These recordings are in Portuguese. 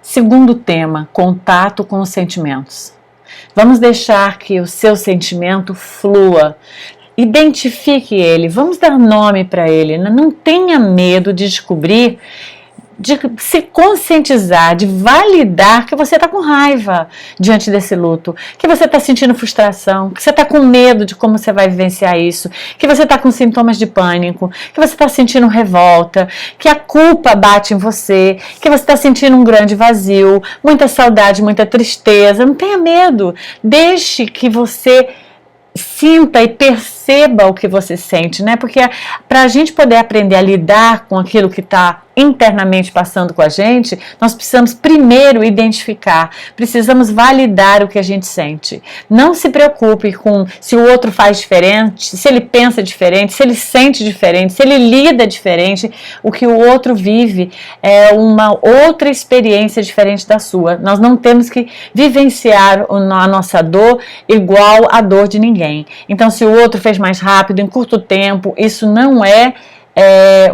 Segundo tema, contato com os sentimentos. Vamos deixar que o seu sentimento flua. Identifique ele, vamos dar nome para ele. Não tenha medo de descobrir, de se conscientizar, de validar que você está com raiva diante desse luto, que você está sentindo frustração, que você está com medo de como você vai vivenciar isso, que você está com sintomas de pânico, que você está sentindo revolta, que a culpa bate em você, que você está sentindo um grande vazio, muita saudade, muita tristeza. Não tenha medo, deixe que você sinta e perceba o que você sente, né? Porque para a gente poder aprender a lidar com aquilo que está internamente passando com a gente, nós precisamos primeiro identificar, precisamos validar o que a gente sente. Não se preocupe com se o outro faz diferente, se ele pensa diferente, se ele sente diferente, se ele lida diferente. O que o outro vive é uma outra experiência diferente da sua. Nós não temos que vivenciar a nossa dor igual à dor de ninguém. Então, se o outro fez mais rápido, em curto tempo, isso não é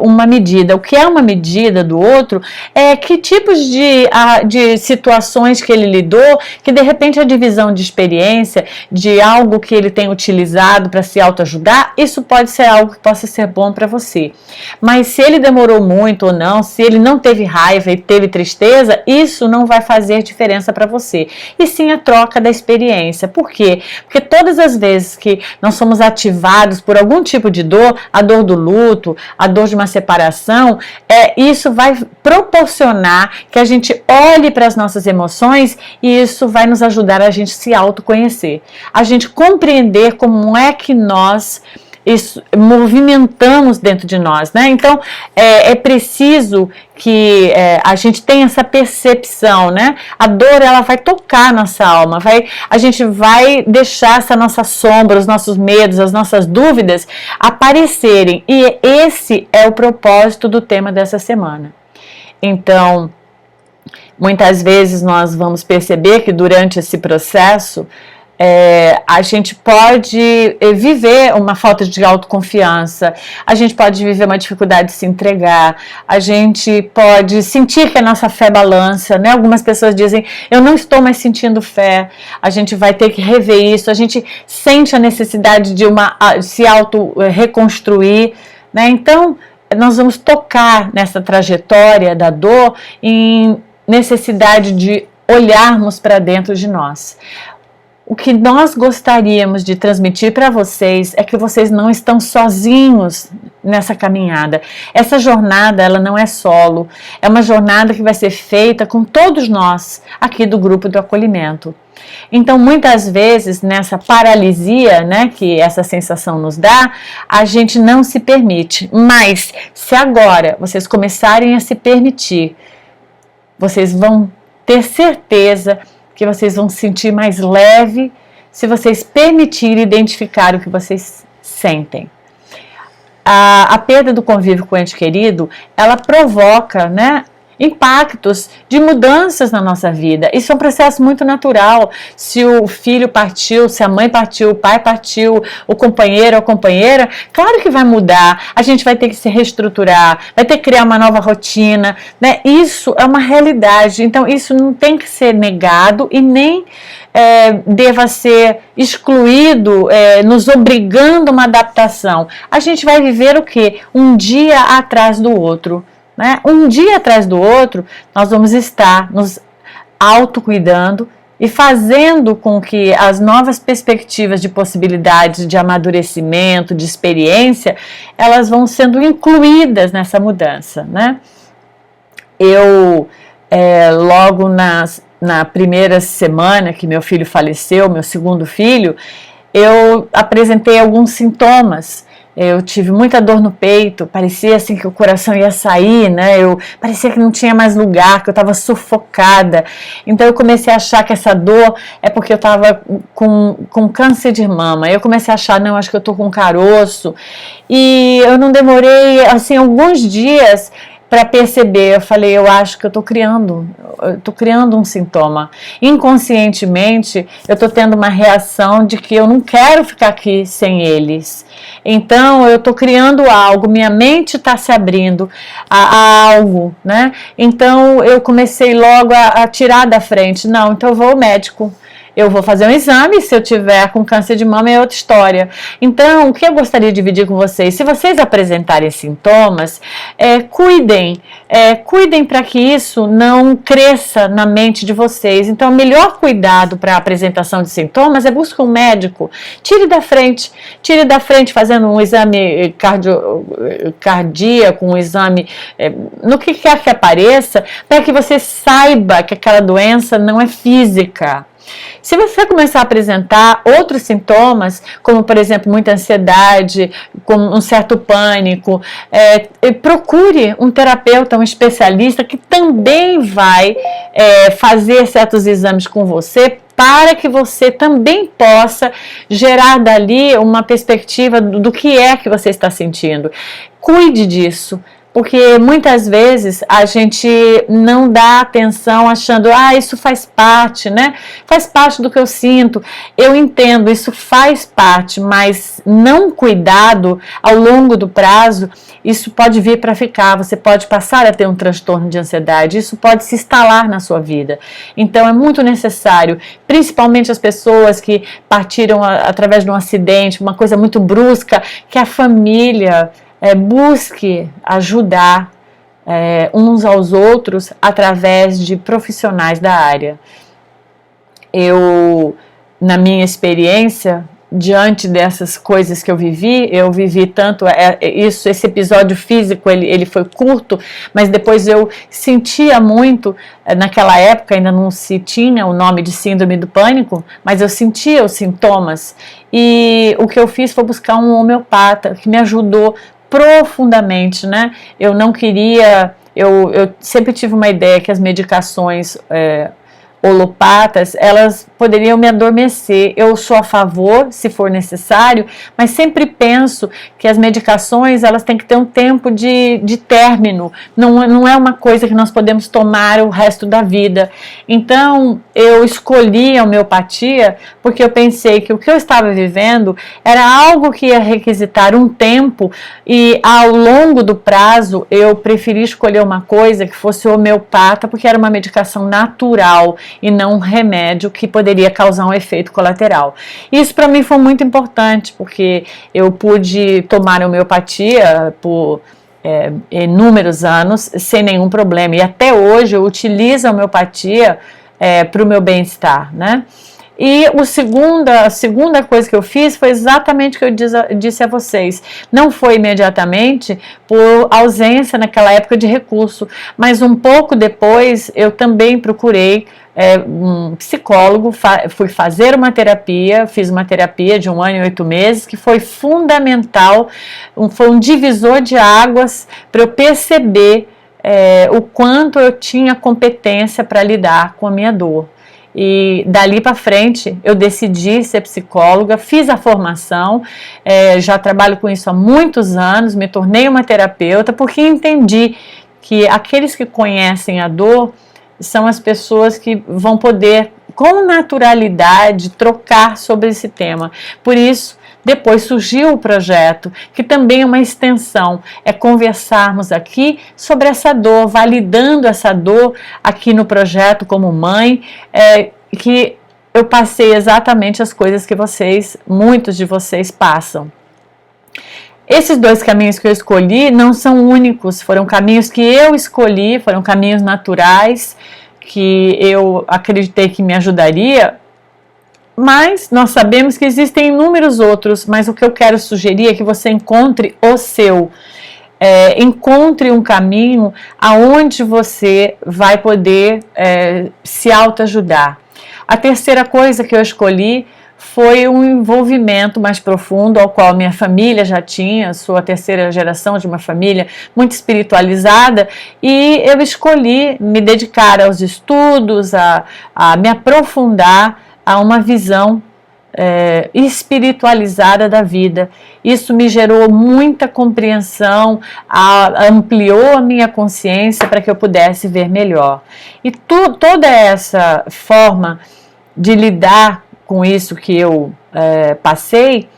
uma medida. O que é uma medida do outro é que tipos de situações que ele lidou, que de repente a divisão de experiência, de algo que ele tem utilizado para se autoajudar, isso pode ser algo que possa ser bom para você. Mas se ele demorou muito ou não, se ele não teve raiva e teve tristeza, isso não vai fazer diferença para você. E sim a troca da experiência. Por quê? Porque todas as vezes que nós somos ativados por algum tipo de dor, a dor do luto, a dor de uma separação, isso vai proporcionar que a gente olhe para as nossas emoções e isso vai nos ajudar a gente se autoconhecer, a gente compreender como é que nós movimentamos dentro de nós, né? Então, é preciso que a gente tenha essa percepção, né? A dor, ela vai tocar nossa alma, a gente vai deixar essa nossa sombra, os nossos medos, as nossas dúvidas aparecerem. E esse é o propósito do tema dessa semana. Então, muitas vezes nós vamos perceber que durante esse processo, a gente pode viver uma falta de autoconfiança, a gente pode viver uma dificuldade de se entregar, a gente pode sentir que a nossa fé balança, né? Algumas pessoas dizem, eu não estou mais sentindo fé, a gente vai ter que rever isso, a gente sente a necessidade de se auto-reconstruir, né? Então, nós vamos tocar nessa trajetória da dor em necessidade de olharmos para dentro de nós. O que nós gostaríamos de transmitir para vocês é que vocês não estão sozinhos nessa caminhada. Essa jornada, ela não é solo, é uma jornada que vai ser feita com todos nós aqui do grupo do acolhimento. Então, muitas vezes, nessa paralisia, né, que essa sensação nos dá, a gente não se permite. Mas, se agora vocês começarem a se permitir, vocês vão ter certeza que vocês vão se sentir mais leve se vocês permitirem identificar o que vocês sentem. A perda do convívio com o ente querido, ela provoca, né, impactos de mudanças na nossa vida. Isso é um processo muito natural. Se o filho partiu, se a mãe partiu, o pai partiu, o companheiro ou a companheira, claro que vai mudar. A gente vai ter que se reestruturar, vai ter que criar uma nova rotina, né? Isso é uma realidade. Então, isso não tem que ser negado e nem deva ser excluído, nos obrigando a uma adaptação. A gente vai viver o quê? Um dia atrás do outro. Né? Um dia atrás do outro, nós vamos estar nos autocuidando e fazendo com que as novas perspectivas de possibilidades de amadurecimento, de experiência, elas vão sendo incluídas nessa mudança. Né? Eu, logo na primeira semana que meu filho faleceu, meu segundo filho, eu apresentei alguns sintomas. Eu tive muita dor no peito, parecia assim que o coração ia sair, né? Parecia que não tinha mais lugar, que eu estava sufocada. Então eu comecei a achar que essa dor é porque eu estava com câncer de mama. Eu comecei a achar, não, acho que eu estou com caroço. E eu não demorei, assim, alguns dias, para perceber. Eu falei, eu acho que eu estou criando um sintoma. Inconscientemente, eu estou tendo uma reação de que eu não quero ficar aqui sem eles. Então, eu estou criando algo, minha mente está se abrindo a algo, né? Então, eu comecei logo a tirar da frente. Não, então eu vou ao médico. Eu vou fazer um exame, se eu tiver com câncer de mama é outra história. Então, o que eu gostaria de dividir com vocês, se vocês apresentarem sintomas, cuidem para que isso não cresça na mente de vocês. Então, o melhor cuidado para a apresentação de sintomas é buscar um médico. Tire da frente fazendo um exame cardíaco, um exame no que quer que apareça, para que você saiba que aquela doença não é física. Se você começar a apresentar outros sintomas, como por exemplo muita ansiedade, com um certo pânico, procure um terapeuta, um especialista que também vai fazer certos exames com você, para que você também possa gerar dali uma perspectiva do que é que você está sentindo. Cuide disso. Porque muitas vezes a gente não dá atenção achando, isso faz parte, né? Faz parte do que eu sinto. Eu entendo, isso faz parte, mas não cuidado ao longo do prazo, isso pode vir para ficar. Você pode passar a ter um transtorno de ansiedade, isso pode se instalar na sua vida. Então é muito necessário, principalmente as pessoas que partiram através de um acidente, uma coisa muito brusca, que a família busque ajudar uns aos outros através de profissionais da área. Eu, na minha experiência, diante dessas coisas que eu vivi tanto esse episódio físico, ele foi curto, mas depois eu sentia muito, naquela época ainda não se tinha o nome de síndrome do pânico, mas eu sentia os sintomas, e o que eu fiz foi buscar um homeopata que me ajudou profundamente, né? Eu não queria, eu sempre tive uma ideia que as medicações holopatas, elas poderiam me adormecer. Eu sou a favor, se for necessário, mas sempre penso que as medicações, elas têm que ter um tempo de término, não é uma coisa que nós podemos tomar o resto da vida. Então, eu escolhi a homeopatia porque eu pensei que o que eu estava vivendo era algo que ia requisitar um tempo, e ao longo do prazo, eu preferi escolher uma coisa que fosse homeopata, porque era uma medicação natural, e não um remédio que poderia causar um efeito colateral. Isso para mim foi muito importante, porque eu pude tomar a homeopatia por inúmeros anos sem nenhum problema, e até hoje eu utilizo a homeopatia para o meu bem-estar, né? E a segunda coisa que eu fiz foi exatamente o que eu disse a vocês. Não foi imediatamente por ausência naquela época de recurso, mas um pouco depois eu também procurei um psicólogo, fui fazer uma terapia, fiz uma terapia de 1 ano e 8 meses, que foi fundamental, foi um divisor de águas para eu perceber o quanto eu tinha competência para lidar com a minha dor. E dali para frente eu decidi ser psicóloga, fiz a formação, já trabalho com isso há muitos anos, me tornei uma terapeuta, porque entendi que aqueles que conhecem a dor são as pessoas que vão poder, com naturalidade, trocar sobre esse tema. Por isso, depois surgiu o projeto, que também é uma extensão, é conversarmos aqui sobre essa dor, validando essa dor aqui no projeto como mãe, que eu passei exatamente as coisas que muitos de vocês passam. Esses 2 caminhos que eu escolhi não são únicos, foram caminhos que eu escolhi, foram caminhos naturais, que eu acreditei que me ajudaria, mas nós sabemos que existem inúmeros outros, mas o que eu quero sugerir é que você encontre o seu. Encontre um caminho aonde você vai poder se autoajudar. A terceira coisa que eu escolhi foi um envolvimento mais profundo, ao qual minha família já tinha, sou a terceira geração de uma família muito espiritualizada, e eu escolhi me dedicar aos estudos, a me aprofundar a uma visão espiritualizada da vida. Isso me gerou muita compreensão, ampliou a minha consciência para que eu pudesse ver melhor. E toda essa forma de lidar com isso que eu passei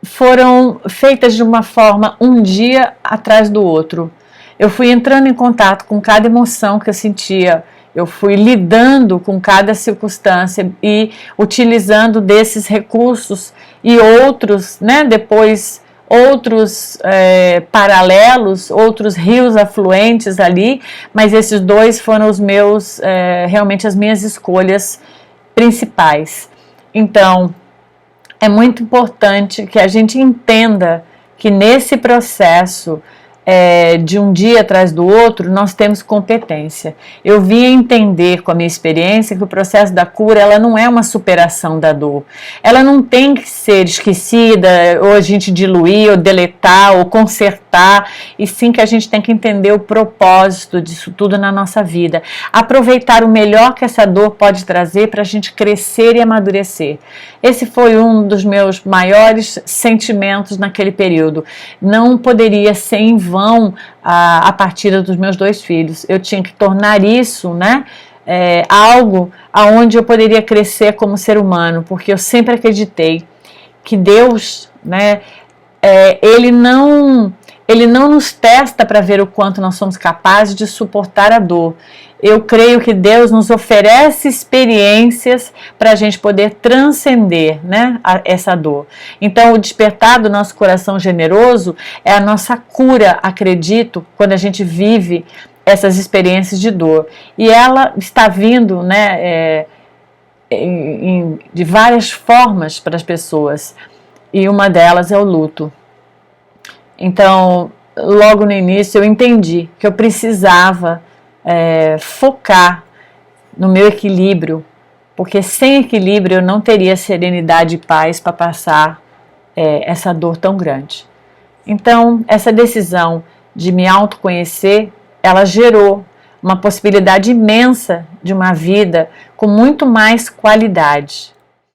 foram feitas de uma forma um dia atrás do outro. Eu fui entrando em contato com cada emoção que eu sentia, eu fui lidando com cada circunstância e utilizando desses recursos e outros, né, depois outros paralelos, outros rios afluentes ali, mas esses dois foram os meus, realmente as minhas escolhas principais. Então, é muito importante que a gente entenda que nesse processo de um dia atrás do outro, nós temos competência. Eu vim entender com a minha experiência que o processo da cura, ela não é uma superação da dor. Ela não tem que ser esquecida, ou a gente diluir, ou deletar, ou consertar, e sim que a gente tem que entender o propósito disso tudo na nossa vida. Aproveitar o melhor que essa dor pode trazer para a gente crescer e amadurecer. Esse foi um dos meus maiores sentimentos naquele período. Não poderia ser em vão a partida dos meus 2 filhos. Eu tinha que tornar isso, né, algo aonde eu poderia crescer como ser humano, porque eu sempre acreditei que Deus, né, ele não nos testa para ver o quanto nós somos capazes de suportar a dor. Eu creio que Deus nos oferece experiências para a gente poder transcender, né, essa dor. Então, o despertar do nosso coração generoso é a nossa cura, acredito, quando a gente vive essas experiências de dor. E ela está vindo, né, de várias formas para as pessoas. E uma delas é o luto. Então, logo no início eu entendi que eu precisava focar no meu equilíbrio, porque sem equilíbrio eu não teria serenidade e paz para passar essa dor tão grande. Então, essa decisão de me autoconhecer, ela gerou uma possibilidade imensa de uma vida com muito mais qualidade.